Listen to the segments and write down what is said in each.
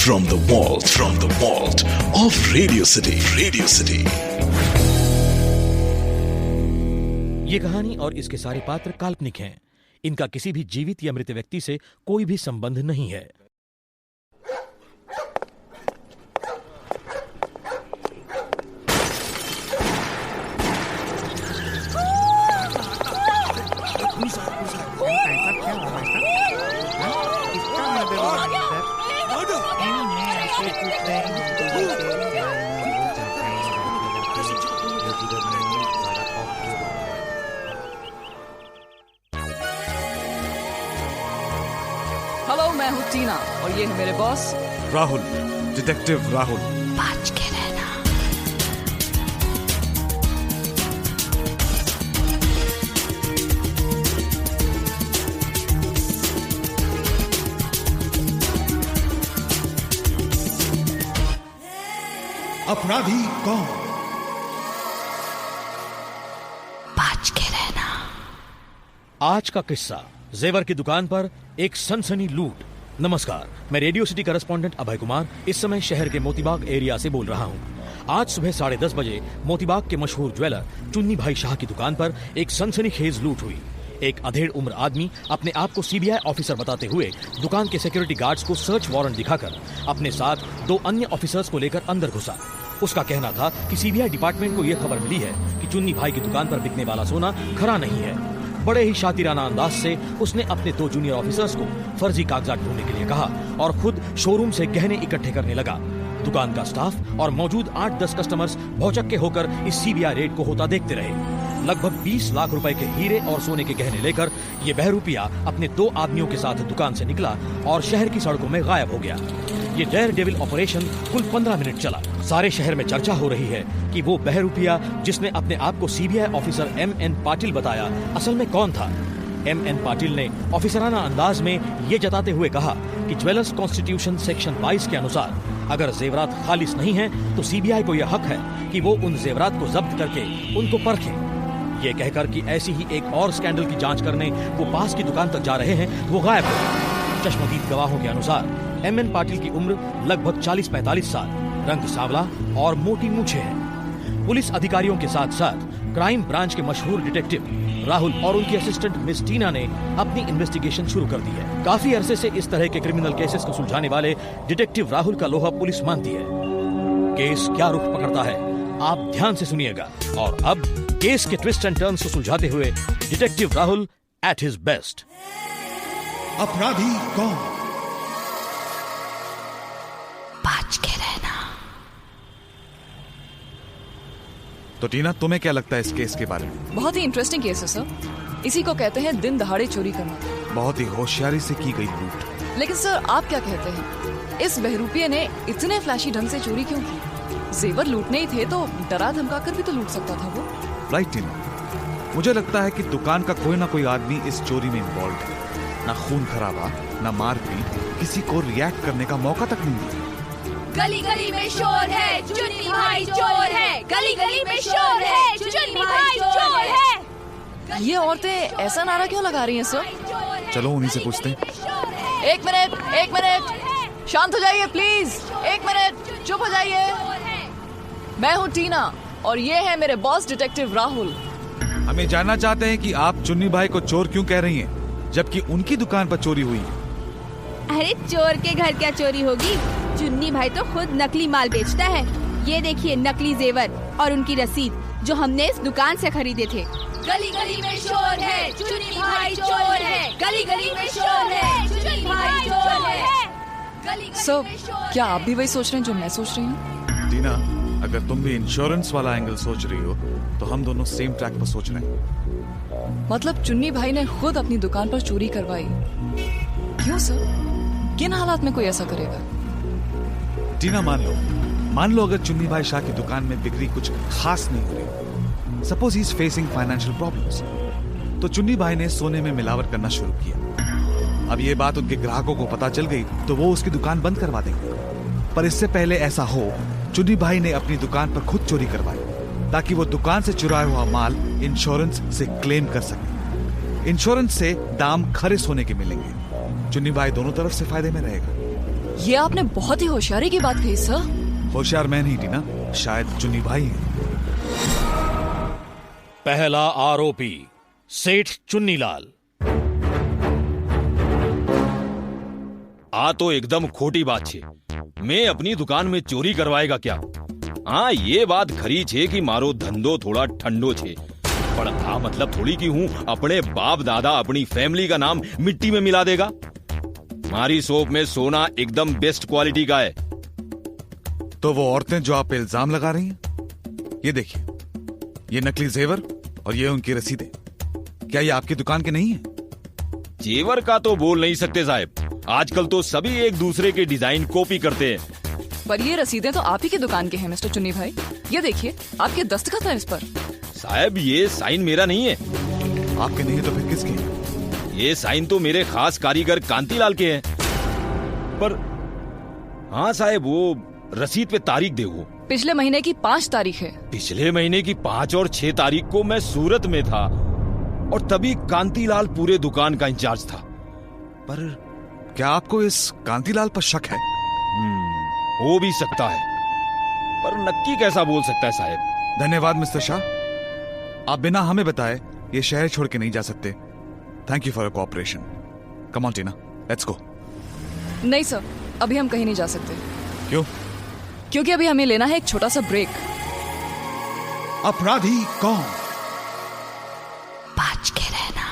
From the vault of Radio City. ये कहानी और इसके सारे पात्र काल्पनिक हैं। इनका किसी भी जीवित या मृत व्यक्ति से कोई भी संबंध नहीं है। हेलो, मैं हूँ टीना और ये है मेरे बॉस राहुल, डिटेक्टिव राहुल। बच के रहना। अपराधी कौन? बच के रहना। आज का किस्सा, जेवर की दुकान पर एक सनसनी लूट। नमस्कार, मैं radio city correspondent Abhay Kumar इस समय शहर के मोतीबाग एरिया से बोल रहा हूं। आज सुबह 10:30 बजे मोतीबाग के मशहूर ज्वेलर चुन्नी भाई शाह की दुकान पर एक सनसनीखेज लूट हुई। एक अधेड़ उम्र आदमी अपने आप को सीबीआई ऑफिसर बताते हुए दुकान के सिक्योरिटी गार्ड्स को सर्च वारंट दिखाकर अपने साथ 2 अन्य ऑफिसर्स को लेकर अंदर घुसा। उसका कहना था कि सीबीआई डिपार्टमेंट को यह खबर मिली है कि चुन्नी भाई की दुकान पर बिकने वाला सोना खरा नहीं है। बड़े ही शातिराना अंदाज से उसने अपने 2 जूनियर ऑफिसर्स को फर्जी कागजात ढूंढने के लिए कहा और खुद शोरूम से गहने इकट्ठे करने लगा। दुकान का स्टाफ और मौजूद 8-10 कस्टमर्स भौचक्के होकर इस सीबीआई रेड को होता देखते रहे। लगभग 20 लाख रुपए के हीरे और सोने के गहने लेकर ये बहरूपिया अपने 2 आदमियों के साथ दुकान से निकला और शहर की सड़कों में गायब हो गया। ये डेयर डेविल ऑपरेशन कुल 15 मिनट चला। सारे शहर में चर्चा हो रही है कि वो बहरूपिया जिसने अपने आप को सीबीआई ऑफिसर M.N. पाटिल बताया, असल में कौन था। M.N. पाटिल ने ऑफिसराना अंदाज में ये जताते हुए कहा कि ज्वेलर्स कॉन्स्टिट्यूशन सेक्शन 22 के अनुसार अगर जेवरात खालिस नहीं है तो सीबीआई को यह हक है कि वो उन जेवरात को जब्त करके उनको परखे। ये कहकर कि ऐसी ही एक और स्कैंडल की जांच करने वो पास की दुकान तक जा रहे हैं, वो गायब हो गए। चश्मदीद गवाहों के अनुसार M.N. पाटिल की उम्र लगभग 40-45 साल, रंग सांवला और मोटी मूछें हैं। पुलिस अधिकारियों के साथ साथ क्राइम ब्रांच के मशहूर डिटेक्टिव राहुल और उनकी असिस्टेंट मिस टीना ने अपनी इन्वेस्टिगेशन शुरू कर दी है। काफी अरसे से इस तरह के क्रिमिनल केसेस को सुलझाने वाले डिटेक्टिव राहुल का लोहा पुलिस मानती है। केस क्या रुख पकड़ता है, आप ध्यान से सुनिएगा। और अब केस के ट्विस्ट एंड टर्न्स को सुलझाते हुए detective Rahul at his best. अपराधी कौन? बच के रहना। तो टीना, तुम्हें क्या लगता है इस केस के बारे में? बहुत ही इंटरेस्टिंग केस है सर। इसी को कहते हैं दिन दहाड़े चोरी करना। बहुत ही होशियारी से की गई लूट। लेकिन सर, आप क्या कहते हैं, इस बहरूपिये ने इतने फ्लैशी ढंग से चोरी क्यों की? जेवर लूटने ही थे तो डरा धमकाकर भी तो लूट सकता था वो। राइट टीना, मुझे लगता है कि दुकान का कोई ना कोई आदमी इस चोरी में इन्वॉल्व है। ना खून खराबा, ना मारपीट, किसी को रिएक्ट करने का मौका तक नहीं दिया। गली गली में शोर है, चुन्नी भाई चोर है। गली गली में शोर है, चुन्नी भाई चोर है। ये औरतें ऐसा नारा क्यों लगा रही हैं सर? चलो उन्हीं से पूछते हैं। एक मिनट, शांत हो जाइए प्लीज। 1 मिनट, चुप हो जाइए। मैं हूँ टीना और ये है मेरे बॉस डिटेक्टिव राहुल। हमें जानना चाहते हैं कि आप चुन्नी भाई को चोर क्यों कह रही हैं, जबकि उनकी दुकान पर चोरी हुई है। अरे चोर के घर क्या चोरी होगी? चुन्नी भाई तो खुद नकली माल बेचता है। ये देखिए नकली जेवर और उनकी रसीद जो हमने इस दुकान से खरीदे थे। गली गली में शोर है, चुन्नी भाई चोर है। गली गली में शोर है, चुन्नी भाई चोर है। सर, क्या आप भी वही सोच रहे हैं जो मैं सोच रही हूँ? टीना, अगर तुम भी इंश्योरेंस वाला एंगल सोच रही हो तो हम दोनों सेम ट्रैक पर सोच रहे हैं। मतलब चुन्नी भाई ने खुद अपनी दुकान पर चोरी करवाई। क्यों सर? किन हालात में कोई ऐसा करेगा? टीना, मान लो अगर चुन्नी भाई शाह की दुकान में बिक्री कुछ खास नहीं हो रही, suppose he is facing financial problems, तो चुन्नी भाई ने सोने में मिलावट करना शुरू किया। अब ये बात उनके ग्राहकों को पता चल गई तो वो उसकी दुकान बंद करवा देंगे। पर इससे पहले ऐसा हो, चुन्नी भाई ने अपनी दुकान पर खुद चोरी करवाई ताकि वो दुकान से चुराया हुआ माल इंश्योरेंस से क्लेम कर सके। इंश्योरेंस से दाम खरे सोने के मिलेंगे। चुन्नी भाई दोनों तरफ से फायदे में रहेगा। ये आपने बहुत ही होशियारी की बात कही सर। होशियार मैं नहीं टीना, शायद चुन्नी भाई है। पहला आरोपी सेठ चुन्नीलाल। आ तो एकदम खोटी बात छे। मैं अपनी दुकान में चोरी करवाएगा क्या? हाँ, ये बात खरी छे कि मारो धंधो थोड़ा ठंडो छे, पर आ मतलब थोड़ी कि हूँ अपने बाप दादा अपनी फैमिली का नाम मिट्टी में मिला देगा। मारी शॉप में सोना एकदम बेस्ट क्वालिटी का है। तो वो औरतें जो आप पे इल्जाम लगा रही हैं, ये देखिए, ये नकली जेवर और ये उनकी रसीदें, क्या ये आपकी दुकान के नहीं है? जेवर का तो बोल नहीं सकते साहब, आजकल तो सभी एक दूसरे के डिजाइन कॉपी करते हैं। पर ये रसीदें तो आप ही की दुकान के हैं मिस्टर चुन्नी भाई। ये देखिए, आपके दस्तखत है इस पर। साहब, ये साइन मेरा नहीं है। आपके नहीं है तो फिर किसके? ये साइन तो मेरे खास कारीगर कांतीलाल के हैं। पर हाँ साहब, वो रसीद पे तारीख देखो, पिछले महीने की 5 तारीख है। पिछले महीने की 5 और 6 तारीख को मैं सूरत में था और तभी कांतीलाल पूरे दुकान का इंचार्ज था। पर क्या आपको इस कांतीलाल पर शक है? हो भी सकता है, पर नक्की कैसा बोल सकता है साहब। धन्यवाद मिस्टर शाह, आप बिना हमें बताए ये शहर छोड़ के नहीं जा सकते। Thank you for your cooperation. Come on Tina, let's go. नहीं सर, अभी हम कहीं नहीं जा सकते। क्यों? क्योंकि अभी हमें लेना है एक छोटा सा ब्रेक। अपराधी कौन? बच के रहना।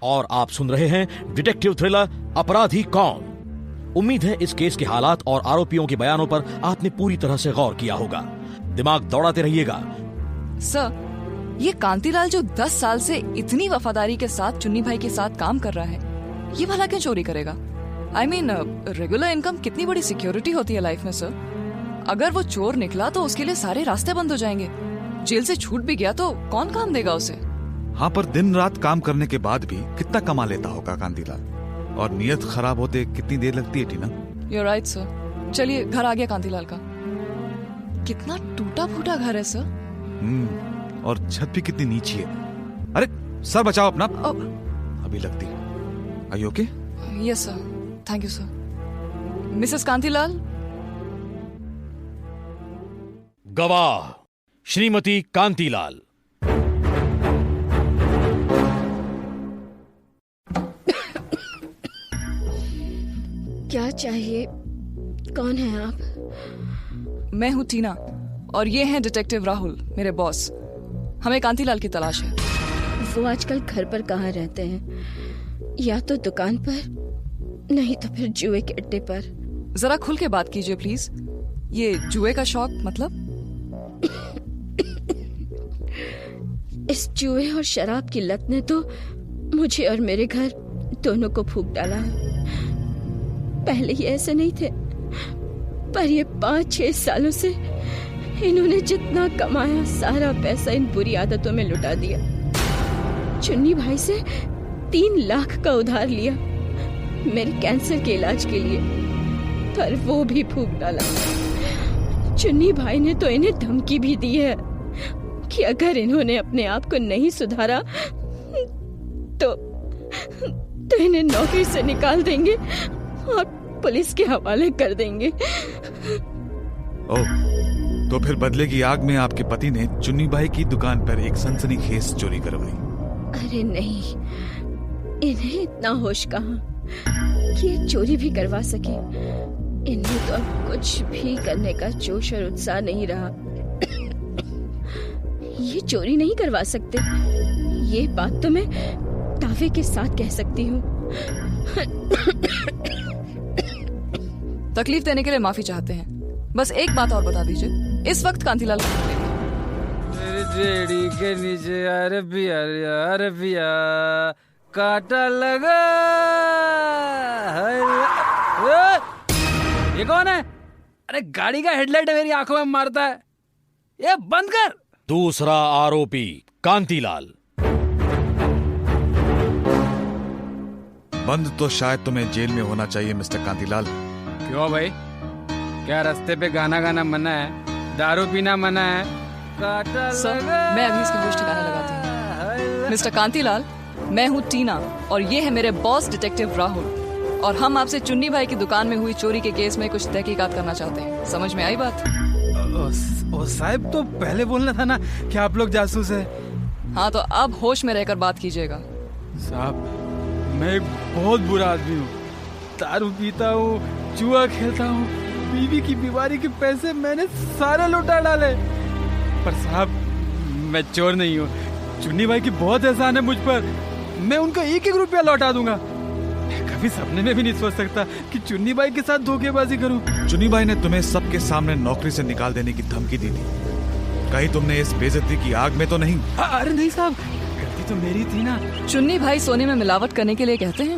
और आप सुन रहे हैं डिटेक्टिव थ्रिलर अपराधी कौन। उम्मीद है इस केस के हालात और आरोपियों के बयानों पर आपने पूरी तरह से गौर किया होगा। दिमाग दौड़ाते रहिएगा। सर, ये कांतीलाल जो 10 साल से इतनी वफादारी के साथ चुन्नी भाई के साथ काम कर रहा है, ये भला क्यों चोरी करेगा? I mean, रेगुलर इनकम कितनी बड़ी सिक्योरिटी होती है लाइफ में सर। अगर वो चोर निकला तो उसके लिए सारे रास्ते बंद हो जाएंगे। जेल से छूट भी गया तो कौन काम देगा उसे? हाँ, पर दिन रात काम करने के बाद भी कितना कमा लेता होगा कांतीलाल? और नियत खराब होते कितनी देर लगती है टीना? You're right sir. चलिए, घर आ गया कांतीलाल का। कितना टूटा फूटा घर है सर। और छत भी कितनी नीची है। अरे सर बचाओ अपना। अभी लगती। Are you okay? Yes sir, thank you sir. Mrs Kantilal. गवाह श्रीमती कांतीलाल। क्या चाहिए? कौन है आप? मैं हूँ टीना और ये हैं डिटेक्टिव राहुल, मेरे बॉस। हमें कांतीलाल की तलाश है। वो आजकल घर पर कहाँ रहते हैं? या तो दुकान पर, नहीं तो फिर जुए के अड्डे पर। जरा खुल के बात कीजिए प्लीज। ये जुए का शौक मतलब? इस जुए और शराब की लत ने तो मुझे और मेरे घर दोनों को फूंक डाला है। पहले ये ऐसे नहीं थे, पर ये 5-6 सालों से इन्होंने जितना कमाया सारा पैसा इन बुरी आदतों में लुटा दिया। चुन्नी भाई से 3 लाख का उधार लिया मेरे कैंसर के इलाज के लिए, पर वो भी फूंक डाला। चुन्नी भाई ने तो इन्हें धमकी भी दी है कि अगर इन्होंने अपने आप को नहीं सुधारा तो इन्हें नौकरी से निकाल देंगे और पुलिस के हवाले कर देंगे। ओह, तो फिर बदले की आग में आपके पति ने चुन्नी भाई की दुकान पर एक सनसनीखेज चोरी करवाई। अरे नहीं, इन्हें इतना होश कहाँ कि ये चोरी भी करवा सके। इन्हें तो अब कुछ भी करने का जोश और उत्साह नहीं रहा। ये चोरी नहीं करवा सकते, ये बात तो मैं दावे के साथ कह सकती हूँ। तकलीफ देने के लिए माफी चाहते हैं। बस एक बात और बता दीजिए, इस वक्त कांतीलाल मेरी रेडी के नीचे अरबिया काटा लगा है। ये कौन है? अरे गाड़ी का हेडलाइट मेरी आंखों में मारता है, ये बंद कर। दूसरा आरोपी कांतीलाल। बंद तो शायद तुम्हें जेल में होना चाहिए मिस्टर कांतीलाल। क्यों भाई, क्या रास्ते पे गाना गाना मना है, दारू पीना मना है? काटा सर, मैं अभी इसकी गोश्त ठिकाने लगाती हूँ। मिस्टर कांतीलाल, मैं हूँ टीना और ये है मेरे बॉस डिटेक्टिव राहुल। और हम आपसे चुन्नी भाई की दुकान में हुई चोरी के केस में कुछ तहकीकात करना चाहते हैं। समझ में आई बात? ओ साहब, तो पहले बोलना था ना कि आप लोग जासूस है। हाँ, तो अब होश में रहकर बात कीजिएगा। साहब, मैं एक बहुत बुरा आदमी हूँ। दारू पीता हूँ, जुआ खेलता हूँ, बीवी की बीमारी के पैसे मैंने सारे लौटा डाले। पर साहब, मैं चोर नहीं हूँ। चुन्नी भाई की बहुत एहसान है मुझ पर। मैं उनका 1-1 रुपया लौटा दूंगा। मैं कभी सपने में भी नहीं सोच सकता कि चुन्नी भाई के साथ धोखेबाजी करूं। चुन्नी भाई ने तुम्हें सबके सामने नौकरी से निकाल देने की धमकी दी थी। कहीं तुमने इस बेइज्जती की आग में तो नहीं? अरे नहीं साहब, गलती तो मेरी थी ना। चुन्नी भाई सोने में मिलावट करने के लिए कहते हैं।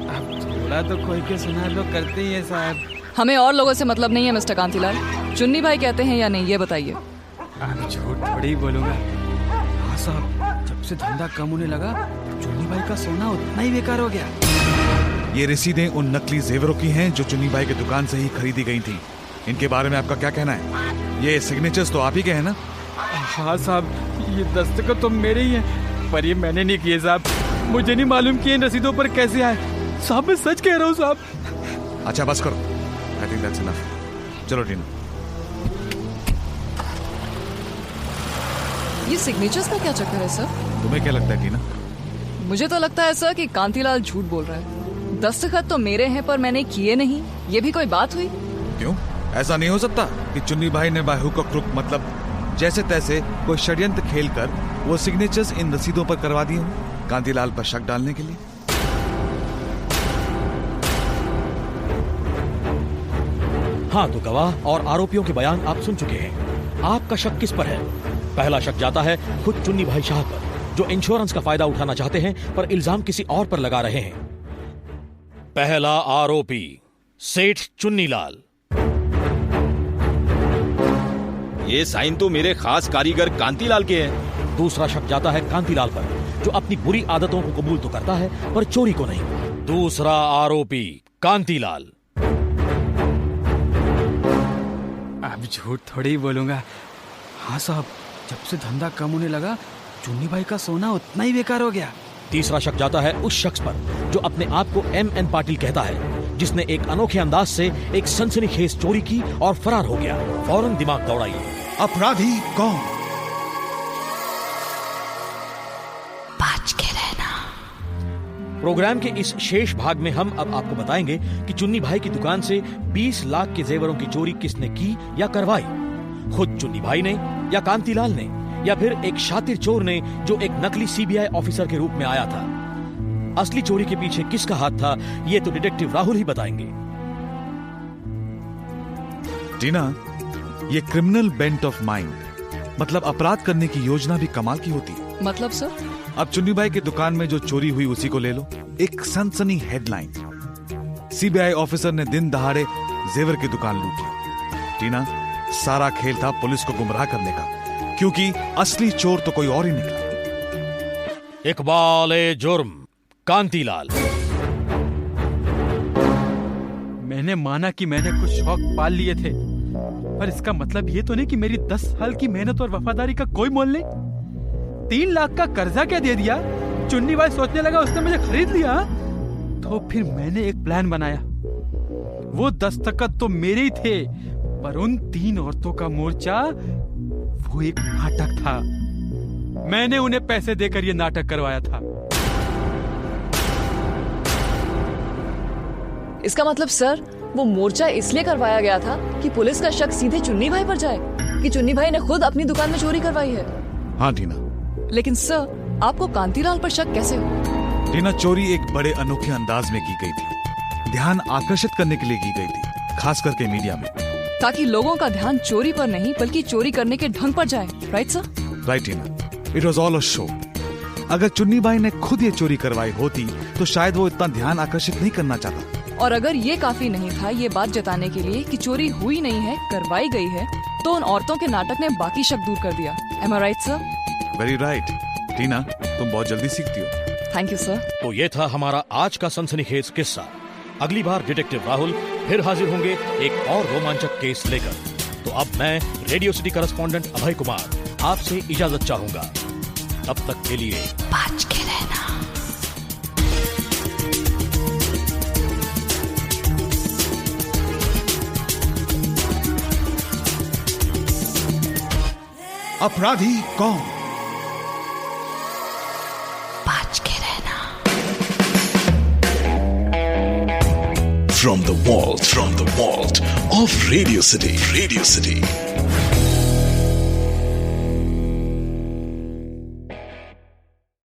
अब थोड़ा तो कोई के सुना लो, करते ही है साहब। हमें और लोगों से मतलब नहीं है मिस्टर कांतीलाल। चुन्नी भाई कहते हैं या नहीं, ये बताइए। अब झूठ थोड़ी बोलूंगा। हाँ साहब, जब से धंधा कम होने लगा चुन्नी भाई का सोना उतना ही बेकार हो गया। ये रसीदें उन नकली जेवरों की हैं जो चुन्नी भाई की दुकान से ही खरीदी गई थी। इनके बारे में आपका क्या कहना है? ये सिग्नेचर्स तो आप ही के हैं ना? हाँ साहब, ये दस्तखत तो मेरे ही हैं, पर ये मैंने नहीं किए साहब। मुझे नहीं मालूम कि इन रसीदों पर कैसे आए। साहब, मैं सच कह रहा हूँ साहब। अच्छा बस करो, आई थिंक दैट्स इनफ। चलो टीना। ये सिग्नेचर्स का क्या चक्कर है सर? तुम्हें क्या लगता है टीना? मुझे तो लगता है सर कि कांतीलाल झूठ बोल रहा है। दस्तखत तो मेरे हैं पर मैंने किए नहीं। ये भी कोई बात हुई? क्यों? ऐसा नहीं हो सकता कि चुन्नी भाई ने बाय हुक और क्रुक, मतलब जैसे तैसे कोई षड्यंत्र खेलकर वो सिग्नेचर्स इन रसीदों पर करवा दिए हों कांतीलाल पर शक डालने के लिए? हाँ, तो गवाह और आरोपियों के बयान आप सुन चुके हैं। आपका शक किस पर है? पहला शक जाता है खुद चुन्नी भाई शाह पर, जो इंश्योरेंस का फायदा उठाना चाहते हैं पर इल्जाम किसी और पर लगा रहे हैं। पहला आरोपी सेठ चुन्नीलाल। ये साइन तो मेरे खास कारीगर कांतीलाल के हैं। दूसरा शक जाता है कांतीलाल पर, जो अपनी बुरी आदतों को कबूल तो करता है पर चोरी को नहीं। दूसरा आरोपी कांतीलाल। अब झूठ थोड़ी ही बोलूंगा। हाँ साहब, जब से धंधा कम होने लगा चुन्नी भाई का सोना उतना ही बेकार हो गया। तीसरा शक जाता है उस शख्स पर जो अपने आप को M.N. पाटिल कहता है, जिसने एक अनोखे अंदाज से एक सनसनीखेज चोरी की और फरार हो गया। फौरन दिमाग दौड़ाइए। अपराधी कौन? बच के रहना। प्रोग्राम के इस शेष भाग में हम अब आपको बताएंगे कि चुन्नी भाई की दुकान से 20 लाख के जेवरों की चोरी किसने की या करवाई। खुद चुन्नी भाई ने या कांतीलाल ने, या फिर एक शातिर चोर ने जो एक नकली CBI ऑफिसर के रूप में आया था। असली चोरी के पीछे किसका हाथ था, ये तो डिटेक्टिव राहुल ही बताएंगे। टीना, ये क्रिमिनल बेंट ऑफ माइंड, मतलब अपराध करने की योजना भी कमाल की होती है। मतलब सर? अब चुन्नी भाई की दुकान में जो चोरी हुई उसी को ले लो। एक सनसनी हेडलाइन, CBI ऑफिसर ने दिन दहाड़े जेवर की दुकान लूटी। टीना, सारा खेल था पुलिस को गुमराह करने का, क्योंकि असली चोर तो कोई और ही निकला। इकबाल-ए-जुर्म कांतीलाल। मैंने माना कि मैंने कुछ शौक पाल लिए थे, पर इसका मतलब ये तो नहीं कि मेरी 10 साल की मेहनत और वफादारी का कोई मोल नहीं। 3 लाख का कर्जा क्या दे दिया? चुन्नी भाई सोचने लगा उसने मुझे खरीद लिया। तो फिर मैंने एक प्लान बनाया। वो दस्तखत तो मेरे ही थे, पर उन 3 औरतों का मोर्चा वो एक नाटक था। मैंने उन्हें पैसे देकर ये नाटक करवाया था। इसका मतलब सर, वो मोर्चा इसलिए करवाया गया था कि पुलिस का शक सीधे चुन्नी भाई पर जाए कि चुन्नी भाई ने खुद अपनी दुकान में चोरी करवाई है। हाँ टीना। लेकिन सर, आपको कांतीलाल पर शक कैसे हो? टीना, चोरी एक बड़े अनोखे अंदाज में की गई थी। ध्यान आकर्षित करने के लिए की गई थी, खास करके मीडिया में, ताकि लोगों का ध्यान चोरी पर नहीं बल्कि चोरी करने के ढंग पर जाए। Right sir? Right Tina, it was all a show. अगर चुन्नी भाई ने खुद ये चोरी करवाई होती तो शायद वो इतना ध्यान आकर्षित नहीं करना चाहता। और अगर ये काफी नहीं था ये बात जताने के लिए कि चोरी हुई नहीं है, करवाई गई है, तो उन औरतों के नाटक ने बाकी शक दूर कर दिया। Am I right, sir? Very right. Tina, तुम बहुत जल्दी सीखती हो। Thank you sir. तो ये था हमारा आज का सनसनीखेज किस्सा। अगली बार डिटेक्टिव राहुल फिर हाजिर होंगे एक और रोमांचक केस लेकर। तो अब मैं radio city correspondent Abhay Kumar आपसे इजाजत चाहूंगा। तब तक के लिए बच के रहना। अपराधी कौन? बच के रहना। From the vault of Radio City.